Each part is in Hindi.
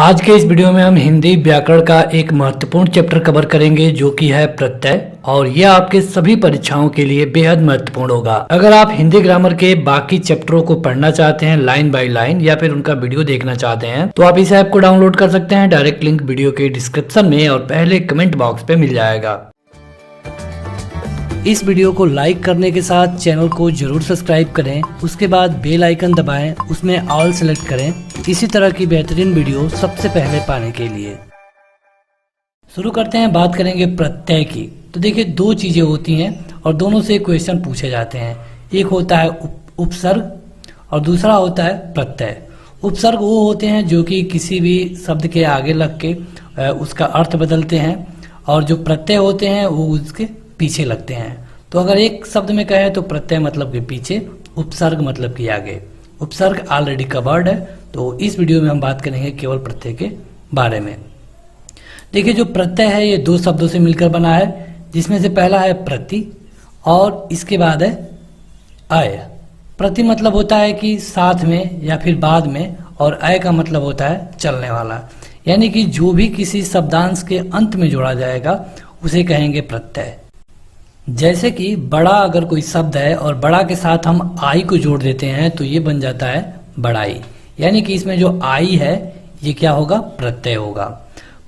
आज के इस वीडियो में हम हिंदी व्याकरण का एक महत्वपूर्ण चैप्टर कवर करेंगे जो कि है प्रत्यय, और यह आपके सभी परीक्षाओं के लिए बेहद महत्वपूर्ण होगा। अगर आप हिंदी ग्रामर के बाकी चैप्टरों को पढ़ना चाहते हैं लाइन बाय लाइन या फिर उनका वीडियो देखना चाहते हैं तो आप इस ऐप को डाउनलोड कर सकते हैं। डायरेक्ट लिंक वीडियो के डिस्क्रिप्शन में और पहले कमेंट बॉक्स पे मिल जाएगा। इस वीडियो को लाइक करने के साथ चैनल को जरूर सब्सक्राइब करें, उसके बाद बेल आइकन दबाएं, उसमें ऑल सेलेक्ट करें इसी तरह की बेहतरीन वीडियो सबसे पहले पाने के लिए। शुरू करते हैं, बात करेंगे प्रत्यय की। तो देखिए दो चीजें होती हैं और दोनों से क्वेश्चन पूछे जाते हैं। एक होता है उपसर्ग और दूसरा होता है प्रत्यय। उपसर्ग वो होते हैं जो कि किसी भी शब्द के आगे लग के उसका अर्थ बदलते हैं, और जो प्रत्यय होते हैं वो उसके पीछे लगते हैं। तो अगर एक शब्द में कहें तो प्रत्यय मतलब के पीछे, उपसर्ग मतलब कि आगे। उपसर्ग ऑलरेडी कवर्ड है, तो इस वीडियो में हम बात करेंगे केवल प्रत्यय के बारे में। देखिए जो प्रत्यय है ये दो शब्दों से मिलकर बना है, जिसमें से पहला है प्रति और इसके बाद है अय। प्रति मतलब होता है कि साथ में या फिर बाद में, और अय का मतलब होता है चलने वाला, यानी कि जो भी किसी शब्दांश के अंत में जोड़ा जाएगा उसे कहेंगे प्रत्यय। जैसे कि बड़ा अगर कोई शब्द है और बड़ा के साथ हम आई को जोड़ देते हैं तो ये बन जाता है बड़ाई, यानी कि इसमें जो आई है ये क्या होगा, प्रत्यय होगा।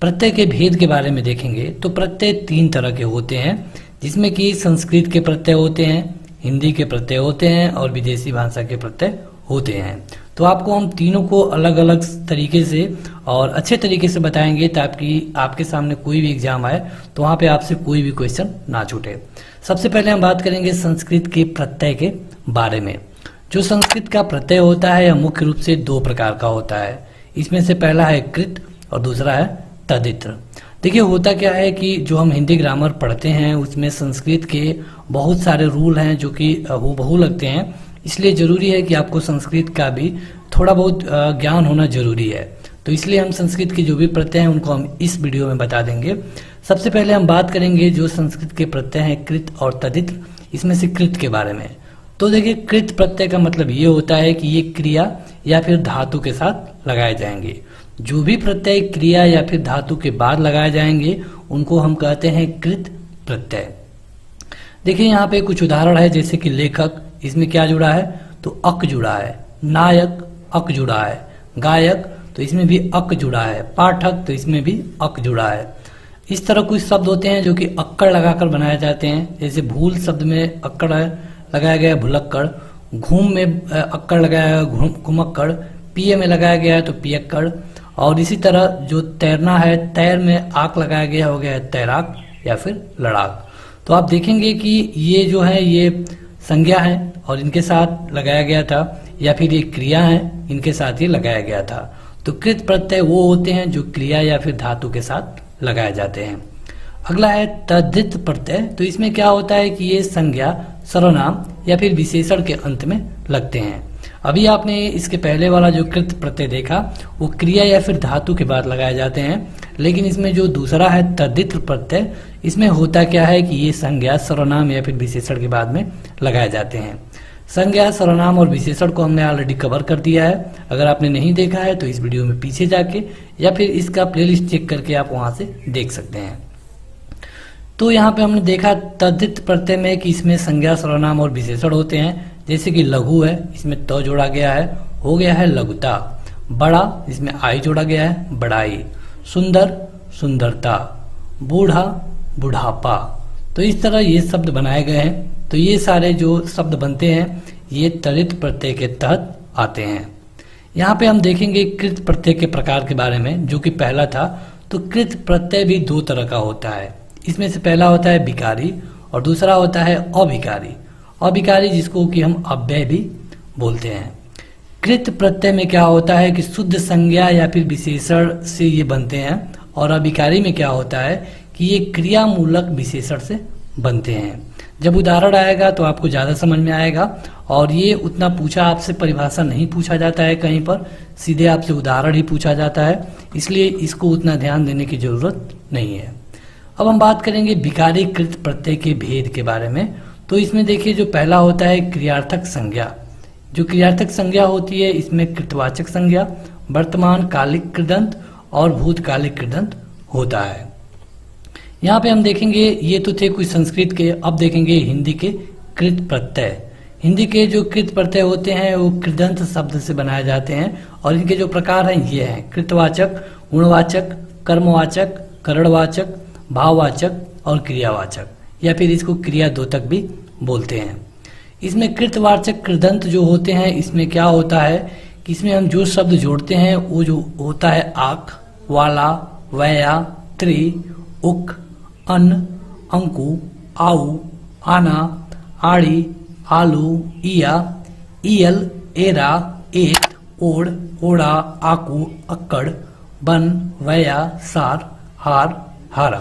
प्रत्यय के भेद के बारे में देखेंगे तो प्रत्यय तीन तरह के होते हैं, जिसमें कि संस्कृत के प्रत्यय होते हैं, हिंदी के प्रत्यय होते हैं और विदेशी भाषा के प्रत्यय होते हैं। तो आपको हम तीनों को अलग अलग तरीके से और अच्छे तरीके से बताएंगे ताकि आपके सामने कोई भी एग्जाम आए तो वहां पे आपसे कोई भी क्वेश्चन ना छूटे। सबसे पहले हम बात करेंगे संस्कृत के प्रत्यय के बारे में। जो संस्कृत का प्रत्यय होता है यह मुख्य रूप से दो प्रकार का होता है। इसमें से पहला है कृत और दूसरा है तदित्र। देखिए होता क्या है कि जो हम हिंदी ग्रामर पढ़ते हैं उसमें संस्कृत के बहुत सारे रूल हैं जो कि हूबहू लगते हैं, इसलिए जरूरी है कि आपको संस्कृत का भी थोड़ा बहुत ज्ञान होना जरूरी है। तो इसलिए हम संस्कृत के जो भी प्रत्यय हैं उनको हम इस वीडियो में बता देंगे। सबसे पहले हम बात करेंगे जो संस्कृत के प्रत्यय हैं कृत और तदित्र, इसमें से कृत के बारे में। तो देखिए कृत प्रत्यय का मतलब ये होता है कि ये क्रिया या फिर धातु के साथ लगाए जाएंगे। जो भी प्रत्यय क्रिया या फिर धातु के बाद लगाए जाएंगे उनको हम कहते हैं कृत प्रत्यय। देखिए यहाँ पे कुछ उदाहरण है, जैसे कि लेखक, इसमें क्या जुड़ा है तो अक जुड़ा है। नायक अक जुड़ा है। गायक तो इसमें भी अक जुड़ा है। पाठक तो इसमें भी अक जुड़ा है। इस तरह कुछ शब्द होते हैं जो कि अक्कड़ लगाकर बनाए जाते हैं, जैसे भूल शब्द में अक्कड़ लगाया गया भुलक्कड़, घूम में अक्कड़ लगाया गया घुमक्कड़, पिए में लगाया गया है तो पियक्कड़, और इसी तरह जो तैरना है तैर में आक लगाया गया हो गया है तैराक या फिर लड़ाक। तो आप देखेंगे कि ये जो है ये संज्ञा है और इनके साथ लगाया गया था, या फिर ये क्रिया है इनके साथ ही लगाया गया था। तो कृत प्रत्यय वो होते हैं जो क्रिया या फिर धातु के साथ लगाए जाते हैं। अगला है तद्धित प्रत्यय। तो इसमें क्या होता है कि ये संज्ञा, सर्वनाम या फिर विशेषण के अंत में लगते हैं। अभी आपने इसके पहले वाला जो कृत प्रत्यय देखा वो क्रिया या फिर धातु के बाद लगाए जाते हैं, लेकिन इसमें जो दूसरा है तद्धित प्रत्यय, इसमें होता क्या है कि ये संज्ञा, सर्वनाम या फिर विशेषण के बाद में लगाए जाते हैं। संज्ञा, सर्वनाम और विशेषण को हमने ऑलरेडी कवर कर दिया है। अगर आपने नहीं देखा है तो इस वीडियो में पीछे जाके या फिर इसका प्लेलिस्ट चेक करके आप वहां से देख सकते हैं। तो यहाँ पे हमने देखा तद्धित प्रत्यय में कि इसमें संज्ञा, सर्वनाम और विशेषण होते हैं, जैसे कि लघु है, इसमें त जोड़ा गया है, हो गया है लघुता। बड़ा, इसमें आई जोड़ा गया है बड़ाई। सुंदर, सुंदरता। बूढ़ा, बुढ़ापा। तो इस तरह ये शब्द बनाए गए हैं। तो ये सारे जो शब्द बनते हैं ये तद्धित प्रत्यय के तहत आते हैं। यहाँ पे हम देखेंगे कृत प्रत्यय के प्रकार के बारे में, जो कि पहला था। तो कृत प्रत्यय भी दो तरह का होता है। इसमें से पहला होता है विकारी और दूसरा होता है अविकारी। अविकारी जिसको कि हम अव्यय भी बोलते हैं। कृत प्रत्यय में क्या होता है कि शुद्ध संज्ञा या फिर विशेषण से ये बनते हैं, और अविकारी में क्या होता है कि ये क्रियामूलक विशेषण से बनते हैं। जब उदाहरण आएगा तो आपको ज्यादा समझ में आएगा, और ये उतना पूछा आपसे परिभाषा नहीं पूछा जाता है, कहीं पर सीधे आपसे उदाहरण ही पूछा जाता है, इसलिए इसको उतना ध्यान देने की जरूरत नहीं है। अब हम बात करेंगे विकारी कृत प्रत्यय के भेद के बारे में। तो इसमें देखिए जो पहला होता है क्रियार्थक संज्ञा। जो क्रियार्थक संज्ञा होती है इसमें कृतवाचक संज्ञा, वर्तमान कालिक कृदंत और भूतकालिक कृदंत होता है। यहाँ पे हम देखेंगे, ये तो थे कुछ संस्कृत के, अब देखेंगे हिंदी के कृत प्रत्यय। हिंदी के जो कृत प्रत्यय होते हैं वो कृदंत शब्द से बनाए जाते हैं और इनके जो प्रकार हैं ये हैं कृतवाचक, गुणवाचक, कर्मवाचक, करणवाचक, भाववाचक और क्रियावाचक, या फिर इसको क्रियाद्योतक भी बोलते हैं। इसमें कृतवाचक कृदंत जो होते हैं इसमें क्या होता है कि इसमें हम जो शब्द जोड़ते हैं वो जो होता है आक, वाला, वया, त्रि, उक, अन, अंकु, आऊ, आना, आड़ी, आलू, इया, इयल, एरा, एत, ओड़, ओड़ा, आकू, अक्कड़, बन, वया, सार, हार, हारा।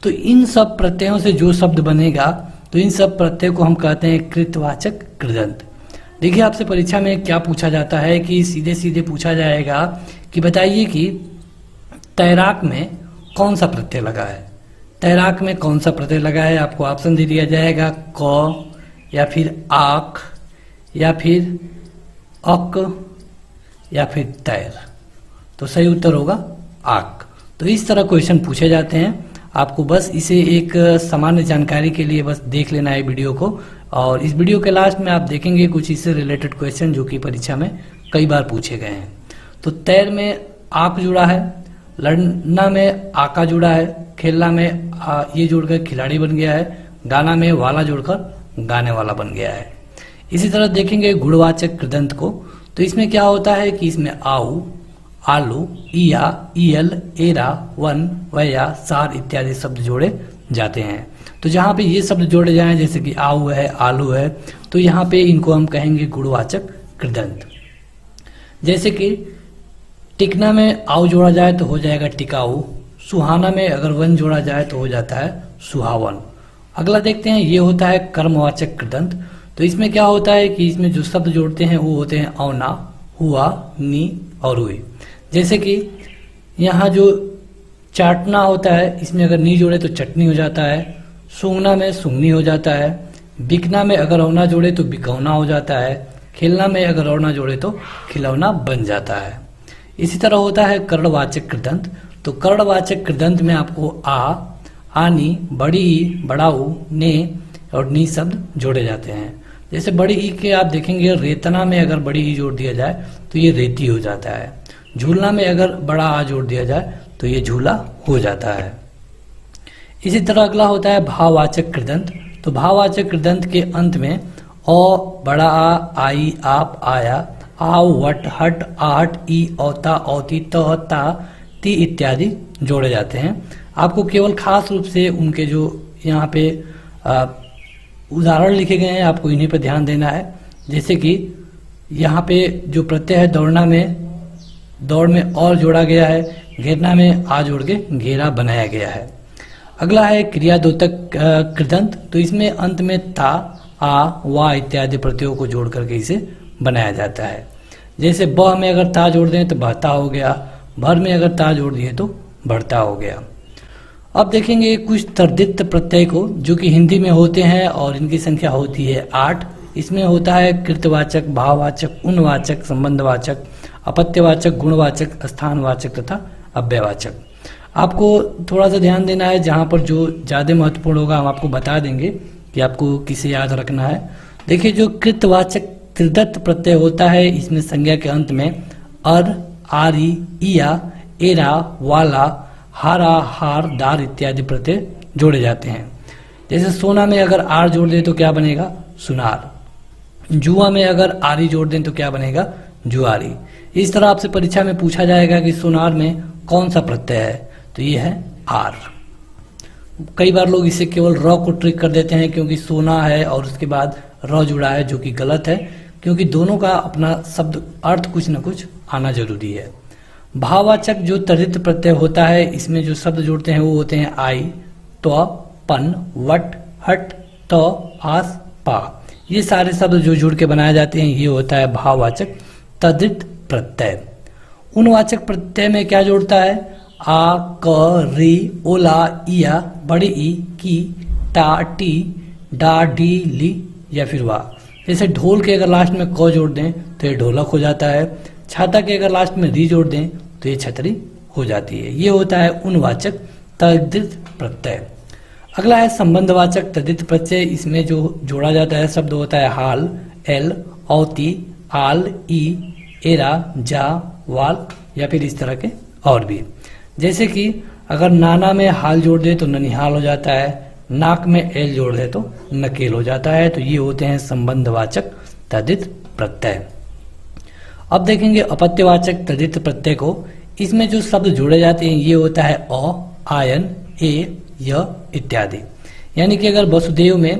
तो इन सब प्रत्ययों से जो शब्द बनेगा तो इन सब प्रत्यय को हम कहते हैं कृतवाचक कृदंत। देखिए आपसे परीक्षा में क्या पूछा जाता है कि सीधे सीधे पूछा जाएगा कि बताइए कि तैराक में कौन सा प्रत्यय लगा है। तैराक में कौन सा प्रत्यय लगा है, आपको ऑप्शन दे दिया जाएगा क, या फिर आक, या फिर अक, या फिर तैर। तो सही उत्तर होगा आक। तो इस तरह क्वेश्चन पूछे जाते हैं। आपको बस इसे एक सामान्य जानकारी के लिए बस देख लेना है वीडियो को, और इस वीडियो के लास्ट में आप देखेंगे कुछ इससे रिलेटेड क्वेश्चन जो कि परीक्षा में कई बार पूछे गए हैं। तो तैर में आक जुड़ा है, लड़ना में आका जुड़ा है, खेलना में ये जुड़कर खिलाड़ी बन गया है, गाना में वाला जुड़कर गाने वाला बन गया है। इसी तरह देखेंगे गुणवाचक कृदंत को, तो इसमें क्या होता है कि इसमें आऊ, आलू, इया, इयल, एरा, वन, वया, सार इत्यादि शब्द जोड़े जाते हैं। तो जहाँ पे ये शब्द जोड़े जाएं जैसे कि आऊ है, आलू है, तो यहाँ पे इनको हम कहेंगे गुणवाचक कृदंत। जैसे कि टिकना में आऊ जोड़ा जाए तो हो जाएगा टिकाऊ, सुहाना में अगर वन जोड़ा जाए तो हो जाता है सुहावन। अगला देखते हैं, ये होता है कर्मवाचक कृदंत। तो इसमें क्या होता है कि इसमें जो शब्द जोड़ते हैं वो होते हैं औना, हुआ, नी और हुई। जैसे कि यहाँ जो चाटना होता है इसमें अगर नी जोड़े तो चटनी हो जाता है, सूंघना में सूंघनी हो जाता है, बिकना में अगर औना जोड़े तो बिकौना हो जाता है, खेलना में अगर औना जोड़े तो खिलौना बन जाता है। इसी तरह होता है कर्णवाचक कृदंत। तो कर्णवाचक कृदंत में आपको आ, आनी, बड़ी ई, बड़ाऊ, ने और नी शब्द जोड़े जाते हैं। जैसे बड़ी ई के आप देखेंगे रेतना में अगर बड़ी ई जोड़ दिया जाए तो ये रेती हो जाता है, झूलना में अगर बड़ा आ जोड़ दिया जाए तो ये झूला हो जाता है। इसी तरह अगला होता है भाववाचक कृदंत। तो भाववाचक कृदंत के अंत में औ, बड़ा आ, आई, आप, आया, आओ, वट, हट, आहट, ई, औता, औती, त, ता, ती इत्यादि जोड़े जाते हैं। आपको केवल खास रूप से उनके जो यहाँ पे उदाहरण लिखे गए हैं आपको इन्हीं पर ध्यान देना है। जैसे कि यहाँ पे जो प्रत्यय है दौड़ना में, दौड़ में और जोड़ा गया है, घेरना में आ जोड़ के घेरा बनाया गया है। अगला है क्रियाद्योतक कृदंत। तो इसमें अंत में ता, आ, वा इत्यादि प्रत्ययों को जोड़ करके इसे बनाया जाता है। जैसे ब में अगर ता जोड़ दें तो बहता हो गया, भर में अगर ता जोड़ दिए तो बढ़ता हो गया। अब देखेंगे कुछ तर्दित प्रत्यय को जो कि हिंदी में होते हैं और इनकी संख्या होती है 8। इसमें होता है कृतवाचक, भाववाचक, उन्वाचक, संबंधवाचक, अपत्यवाचक, गुणवाचक, स्थानवाचक तथा अव्ययवाचक। आपको थोड़ा सा ध्यान देना है, जहाँ पर जो ज़्यादा महत्वपूर्ण होगा हम आपको बता देंगे कि आपको किसे याद रखना है। देखिए जो कृतवाचक कृदत्त प्रत्यय होता है इसमें संज्ञा के अंत में अर, आरी, इया, एरा, वाला, हारा, हार, दार इत्यादि प्रत्यय जोड़े जाते हैं। जैसे सोना में अगर आर जोड़ दें तो क्या बनेगा? सुनार। जुआ में अगर आरी जोड़ दें तो क्या बनेगा? जुआरी। इस तरह आपसे परीक्षा में पूछा जाएगा कि सोनार में कौन सा प्रत्यय है, तो ये है आर। कई बार लोग इसे केवल र को ट्रिक कर देते हैं क्योंकि सोना है और उसके बाद र जुड़ा है, जो कि गलत है, क्योंकि दोनों का अपना शब्द अर्थ कुछ न कुछ आना जरूरी है। भाववाचक जो तर्दित प्रत्यय होता है इसमें जो शब्द जोड़ते हैं वो होते हैं आई, त्व, पन, वट, हट, त, आस, पा। ये सारे शब्द जो जुड़ के बनाए जाते हैं ये होता है भाववाचक तद्धित प्रत्यय। उन्वाचक प्रत्यय में क्या जोड़ता है? आ, क, री, ओला, इया, बड़ी ई, की, टा, टी, डा, डी, ली या फिर वा। जैसे ढोल के अगर लास्ट में क जोड़ दें तो ये ढोलक हो जाता है। छाता के अगर लास्ट में री जोड़ दें तो ये छतरी हो जाती है। ये होता है उनवाचक तद्धित प्रत्यय। अगला है संबंधवाचक तद्धित प्रत्यय। इसमें जो जोड़ा जाता है शब्द होता है हाल, एल, औती, आल, ई, एरा, जा, वाल या फिर इस तरह के और भी। जैसे कि अगर नाना में हाल जोड़ दे तो ननिहाल हो जाता है, नाक में एल जोड़ दे तो नकेल हो जाता है। तो ये होते हैं संबंधवाचक तद्धित प्रत्यय। अब देखेंगे अपत्यवाचक तद्धित प्रत्यय को। इसमें जो शब्द जोड़े जाते हैं ये होता है अ, आयन, ए, य इत्यादि। यानी कि अगर वसुदेव में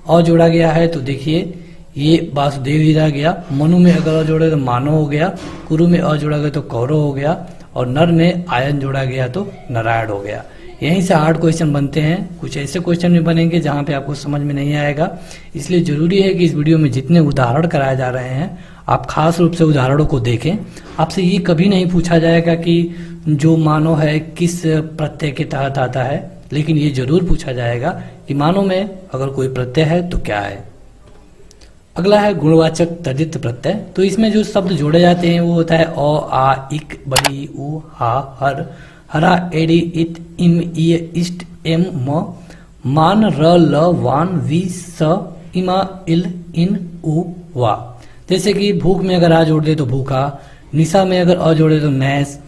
अ जोड़ा गया है तो देखिए ये वासुदेव ही रह गया। मनु में अगर अ जोड़े तो मानव हो गया, कुरु में अ जोड़ा गया तो कौरव हो गया, और नर में आयन जोड़ा गया तो नारायण हो गया। यहीं से 8 क्वेश्चन बनते हैं। कुछ ऐसे क्वेश्चन भी बनेंगे जहां पे आपको समझ में नहीं आएगा, इसलिए जरूरी है कि इस वीडियो में जितने उदाहरण कराए जा रहे हैं आप खास रूप से उदाहरणों को देखें। आपसे ये कभी नहीं पूछा जाएगा कि जो मानव है किस प्रत्यय के तहत आता है, लेकिन ये जरूर पूछा जाएगा कि मानव में अगर कोई प्रत्यय है तो क्या है। अगला है गुणवाचक तद्धित प्रत्यय। तो इसमें जो शब्द जोड़े जाते हैं वो होता है अ, आ, इक, बड़ी, उ, हा, हर, हरा, एड़ी, इत, इम, इ, इष्ट, एम, म, मान, र, ल, वान, वी, स, इमा, इल, इन, उ, वा। जैसे कि भूख में अगर आ जोड़ दे तो भूखा, निशा में अगर अ जोड़े तो नैस,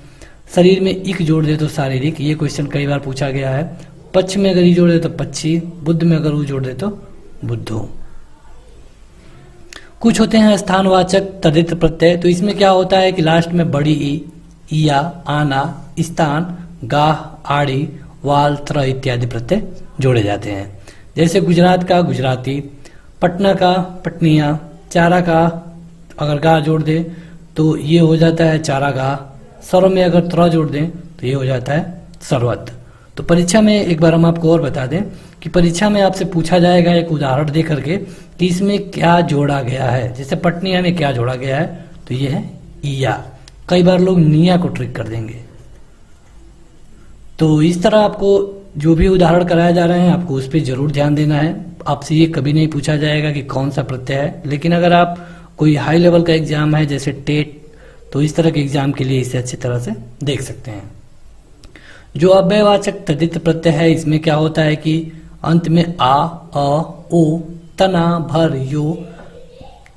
शरीर में इक जोड़ दे तो शारीरिक। ये क्वेश्चन कई बार पूछा गया है। पक्ष में अगर ई जोड़ दे तो पक्षी, बुद्ध में अगर उ जोड़ दे तो बुद्धू। कुछ होते हैं स्थानवाचक तद्धित प्रत्यय। तो इसमें क्या होता है कि लास्ट में बड़ी ई, इया, आना, स्थान, गाह, आड़ी, वाल, त्र इत्यादि प्रत्यय जोड़े जाते हैं। जैसे गुजरात का गुजराती, पटना का पटनिया, चारा का अगर गाह जोड़ दे तो ये हो जाता है चारागाह, सर्व में अगर त्र जोड़ दें तो ये हो जाता है सर्वत्र। तो परीक्षा में एक बार हम आपको और बता दें कि परीक्षा में आपसे पूछा जाएगा एक उदाहरण दे करके कि इसमें क्या जोड़ा गया है। जैसे पटनिया में क्या जोड़ा गया है तो ये है ईया। कई बार लोग निया को ट्रिक कर देंगे। तो इस तरह आपको जो भी उदाहरण कराए जा रहे हैं आपको उस पर जरूर ध्यान देना है। आपसे ये कभी नहीं पूछा जाएगा कि कौन सा प्रत्यय है, लेकिन अगर आप कोई हाई लेवल का एग्जाम है जैसे टेट, तो इस तरह के एग्जाम के लिए इसे अच्छी तरह से देख सकते हैं। जो अव्ययवाचक तद्धित प्रत्यय है इसमें क्या होता है कि अंत में आ, अ, ओ, तना, भर, यो,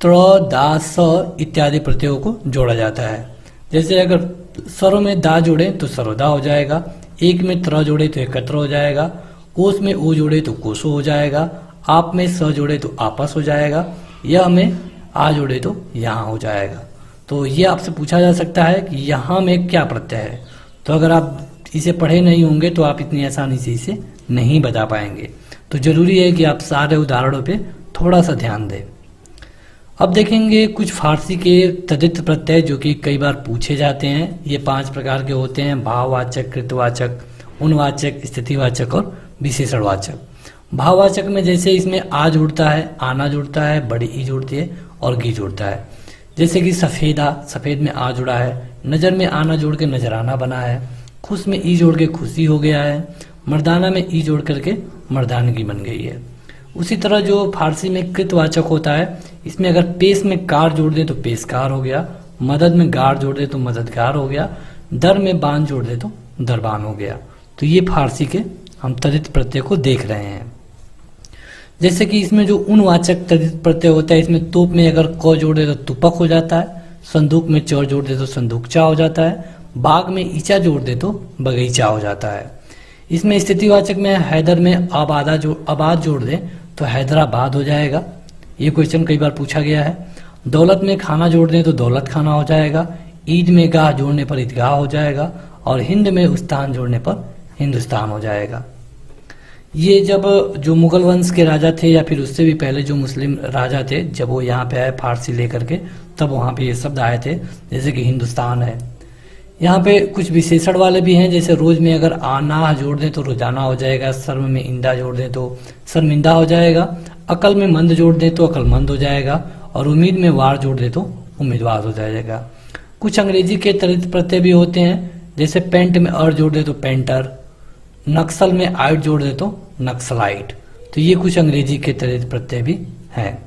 त्र, दा, स इत्यादि प्रत्ययों को जोड़ा जाता है। जैसे अगर सरो में दा जोड़े तो सरोदा हो जाएगा, एक में त्र जोड़े तो एकत्र हो जाएगा, कोस में ओ जोड़े तो कोसो हो जाएगा, आप में स जोड़े तो आपस हो जाएगा, यह में आ जोड़े तो यहाँ हो जाएगा। तो ये आपसे पूछा जा सकता है कि यहाँ में क्या प्रत्यय है। तो अगर आप इसे पढ़े नहीं होंगे तो आप इतनी आसानी से इसे नहीं बता पाएंगे। तो जरूरी है कि आप सारे उदाहरणों पे थोड़ा सा ध्यान दें। अब देखेंगे कुछ फारसी के तद्धित प्रत्यय जो कि कई बार पूछे जाते हैं। ये 5 प्रकार के होते हैं: भाववाचक, कृतवाचक, उनवाचक, स्थितिवाचक और विशेषणवाचक। भाववाचक में जैसे इसमें आ जुड़ता है, आना जुड़ता है, बड़ी ई जुड़ती है और गी जुड़ता है। जैसे कि सफेदा, सफेद में आ जुड़ा है, नजर में आना जोड़ के नजराना बना है, खुश में ई जोड़ के खुशी हो गया है, मर्दाना में ई जोड़ करके मर्दानगी बन गई है। उसी तरह जो फारसी में कृतवाचक होता है इसमें अगर पेश में कार जोड़ दे तो पेशकार हो गया, मदद में गार जोड़ दे तो मददगार हो गया, दर में बान जोड़ दे तो दरबान हो गया। तो ये फारसी के हम तद्धित प्रत्यय को देख रहे हैं। जैसे कि इसमें जो उनवाचक तद्धित प्रत्यय होता है इसमें तोप में अगर क जोड़ दे तो तुपक हो जाता है, संदूक में चौर जोड़ दे तो संदूकचा हो जाता है, बाग में ईचा जोड़ दे तो बगीचा हो जाता है। इसमें स्थितिवाचक में हैदर में आबाद जोड़ दे तो हैदराबाद हो जाएगा। ये क्वेश्चन कई बार पूछा गया है। दौलत में खाना जोड़ दे तो दौलत खाना हो जाएगा, ईद में गाह जोड़ने पर ईदगाह हो जाएगा और हिंद में उस्तान जोड़ने पर हिंदुस्तान हो जाएगा। ये जब जो मुगल वंश के राजा थे या फिर उससे भी पहले जो मुस्लिम राजा थे, जब वो यहाँ पे आए फारसी लेकर के, तब वहाँ पे ये शब्द आए थे। जैसे कि हिंदुस्तान है। यहाँ पे कुछ विशेषण वाले भी हैं। जैसे रोज में अगर आना जोड़ दें तो रोजाना हो जाएगा, शर्म में इंदा जोड़ दें तो शर्मिंदा हो जाएगा, अकल में मंद जोड़ दें तो अकलमंद हो जाएगा और उम्मीद में वार जोड़ दें तो उम्मीदवार हो जाएगा। कुछ अंग्रेजी के तद्धित प्रत्यय भी होते हैं। जैसे पेंट में अर जोड़ दे तो पेंटर, नक्सल में आइट जोड़ दे तो नक्सलाइट। तो ये कुछ अंग्रेजी के तद्धित प्रत्यय भी हैं।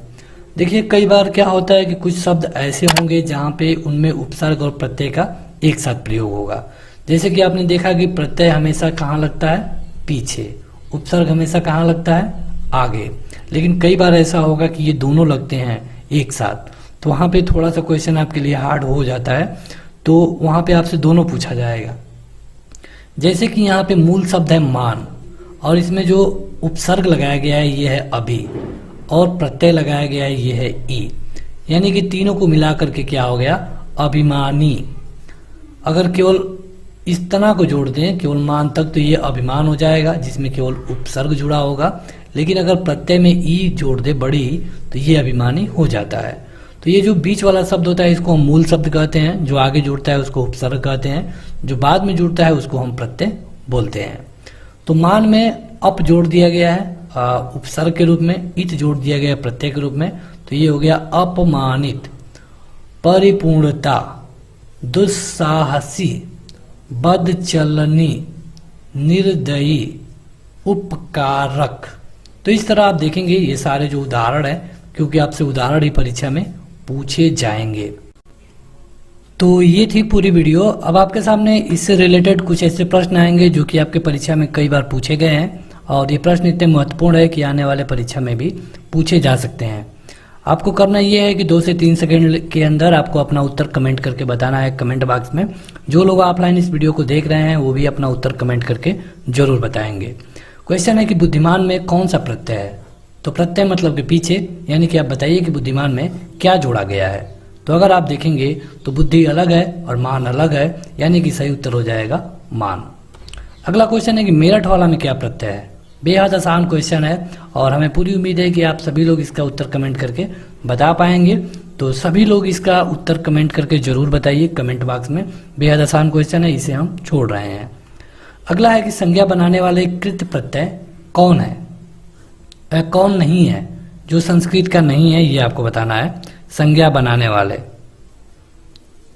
देखिए कई बार क्या होता है कि कुछ शब्द ऐसे होंगे जहाँ पे उनमें उपसर्ग और प्रत्यय का एक साथ प्रयोग होगा। जैसे कि आपने देखा कि प्रत्यय हमेशा कहाँ लगता है, पीछे, उपसर्ग हमेशा कहाँ लगता है, आगे। लेकिन कई बार ऐसा होगा कि ये दोनों लगते हैं एक साथ, तो वहां पे थोड़ा सा क्वेश्चन आपके लिए हार्ड हो जाता है, तो वहां पे आपसे दोनों पूछा जाएगा। जैसे कि यहाँ पे मूल शब्द है मान, और इसमें जो उपसर्ग लगाया गया है ये है अभी, और प्रत्यय लगाया गया है ये है ई, यानी कि तीनों को मिला करके क्या हो गया, अभिमानी। अगर केवल इस तना को जोड़ दें केवल मान तक तो ये अभिमान हो जाएगा, जिसमें केवल उपसर्ग जुड़ा होगा। लेकिन अगर प्रत्यय में ई जोड़ दे बड़ी, तो ये अभिमानी हो जाता है। तो ये जो बीच वाला शब्द होता है इसको हम मूल शब्द कहते हैं, जो आगे जुड़ता है उसको उपसर्ग कहते हैं, जो बाद में जुड़ता है उसको हम प्रत्यय बोलते हैं। तो मान में अप जोड़ दिया गया है उपसर्ग के रूप में, इत जोड़ दिया गया है प्रत्यय के रूप में, तो ये हो गया अपमानित। परिपूर्णता, दुस्साहसी, बदचलनी, निर्दयी, उपकारक। तो इस तरह आप देखेंगे ये सारे जो उदाहरण है, क्योंकि आपसे उदाहरण ही परीक्षा में पूछे जाएंगे। तो ये थी पूरी वीडियो। अब आपके सामने इससे रिलेटेड कुछ ऐसे प्रश्न आएंगे जो कि आपके परीक्षा में कई बार पूछे गए हैं, और ये प्रश्न इतने महत्वपूर्ण है कि आने वाले परीक्षा में भी पूछे जा सकते हैं। आपको करना ये है कि 2 से 3 सेकंड के अंदर आपको अपना उत्तर कमेंट करके बताना है कमेंट बॉक्स में। जो लोग ऑफलाइन इस वीडियो को देख रहे हैं वो भी अपना उत्तर कमेंट करके जरूर बताएंगे। क्वेश्चन है कि बुद्धिमान में कौन सा प्रत्यय है, तो प्रत्यय मतलब के पीछे, यानी कि आप बताइए कि बुद्धिमान में क्या जोड़ा गया है। तो अगर आप देखेंगे तो बुद्धि अलग है और मान अलग है, यानी कि सही उत्तर हो जाएगा मान। अगला क्वेश्चन है कि मेरठ वाला में क्या प्रत्यय है। बेहद आसान क्वेश्चन है, और हमें पूरी उम्मीद है कि आप सभी लोग इसका उत्तर कमेंट करके बता पाएंगे। तो सभी लोग इसका उत्तर कमेंट करके जरूर बताइए कमेंट बॉक्स में। बेहद आसान क्वेश्चन है, इसे हम छोड़ रहे हैं। अगला है कि संज्ञा बनाने वाले कृत प्रत्यय कौन है, कौन नहीं है, जो संस्कृत का नहीं है ये आपको बताना है। संज्ञा बनाने वाले,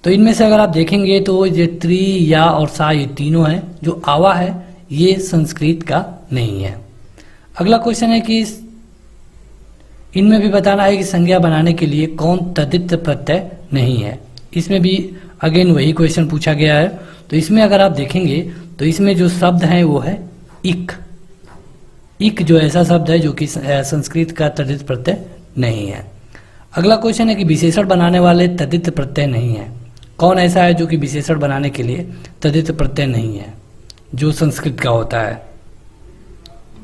तो इनमें से अगर आप देखेंगे तो ये त्रि, या और सा, ये तीनों हैं। जो आवा है ये संस्कृत का नहीं है। अगला क्वेश्चन है कि इनमें भी बताना है कि संज्ञा बनाने के लिए कौन तद्धित प्रत्यय नहीं है। इसमें भी अगेन वही क्वेश्चन पूछा गया है। तो इसमें अगर आप देखेंगे तो इसमें जो शब्द है वो है इक। इक जो ऐसा शब्द है जो कि संस्कृत का तद्धित प्रत्यय नहीं है। अगला क्वेश्चन है कि विशेषण बनाने वाले तद्धित प्रत्यय नहीं है। कौन ऐसा है जो कि विशेषण बनाने के लिए तद्धित प्रत्यय नहीं है, जो संस्कृत का होता है।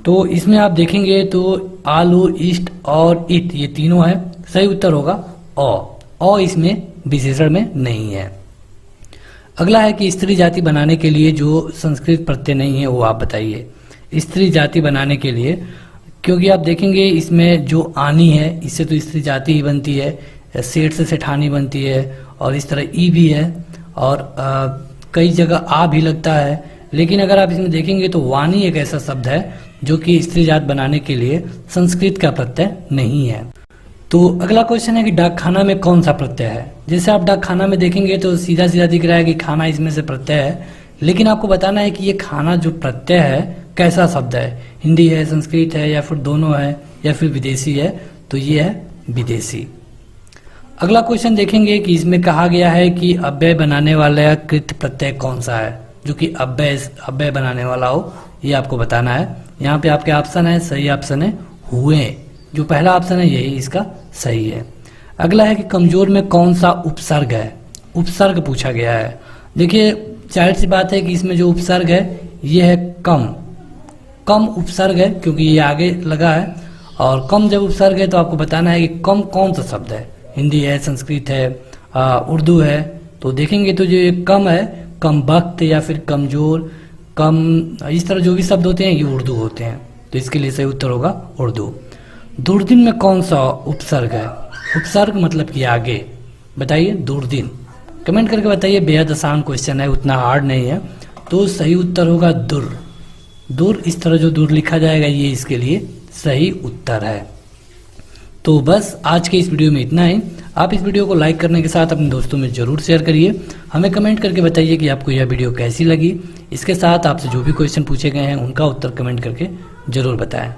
तो इसमें आप देखेंगे तो आलू, इष्ट और इत, ये तीनों है। सही उत्तर होगा अ इसमें विशेषण में नहीं है। अगला है कि स्त्री जाति बनाने के लिए जो संस्कृत प्रत्यय नहीं है वो आप बताइए। स्त्री जाति बनाने के लिए, क्योंकि आप देखेंगे इसमें जो आनी है इससे तो स्त्री जाति ही बनती है, सेठ से सेठानी बनती है, और इस तरह ई भी है, और कई जगह आ भी लगता है। लेकिन अगर आप इसमें देखेंगे तो वाणी एक ऐसा शब्द है जो कि स्त्री जात बनाने के लिए संस्कृत का प्रत्यय नहीं है। तो अगला क्वेश्चन है कि डाकखाना में कौन सा प्रत्यय है। जैसे आप डाकखाना में देखेंगे तो सीधा सीधा दिख रहा है कि खाना इसमें से प्रत्यय है, लेकिन आपको बताना है कि ये खाना जो प्रत्यय है कैसा शब्द है, हिंदी है, संस्कृत है, या फिर दोनों है, या फिर विदेशी है। तो ये है विदेशी। अगला क्वेश्चन देखेंगे कि इसमें कहा गया है कि अव्यय बनाने वाला कृत प्रत्यय कौन सा है, जो कि अव्यय बनाने वाला हो, ये आपको बताना है। यहाँ पे आपके ऑप्शन है, सही ऑप्शन है हुए, जो पहला ऑप्शन है यही इसका सही है। अगला है कि कमजोर में कौन सा उपसर्ग है। उपसर्ग पूछा गया है। देखिए जाहिर सी बात है कि इसमें जो उपसर्ग है ये है कम उपसर्ग है, क्योंकि ये आगे लगा है, और कम जब उपसर्ग है तो आपको बताना है कि कम कौन सा शब्द है। हिंदी है, संस्कृत है, उर्दू है। तो देखेंगे तो जो ये कम है, कम वक्त या फिर कमजोर, कम, इस तरह जो भी शब्द होते हैं ये उर्दू होते हैं। तो इसके लिए सही उत्तर होगा उर्दू। दुर्दिन में कौन सा उपसर्ग है। उपसर्ग मतलब कि आगे, बताइए दुर्दिन। कमेंट करके बताइए। बेहद आसान क्वेश्चन है, उतना हार्ड नहीं है। तो सही उत्तर होगा दुर। दूर, इस तरह जो दूर लिखा जाएगा ये इसके लिए सही उत्तर है। तो बस आज के इस वीडियो में इतना ही। आप इस वीडियो को लाइक करने के साथ अपने दोस्तों में जरूर शेयर करिए। हमें कमेंट करके बताइए कि आपको यह वीडियो कैसी लगी। इसके साथ आपसे जो भी क्वेश्चन पूछे गए हैं उनका उत्तर कमेंट करके जरूर बताएं।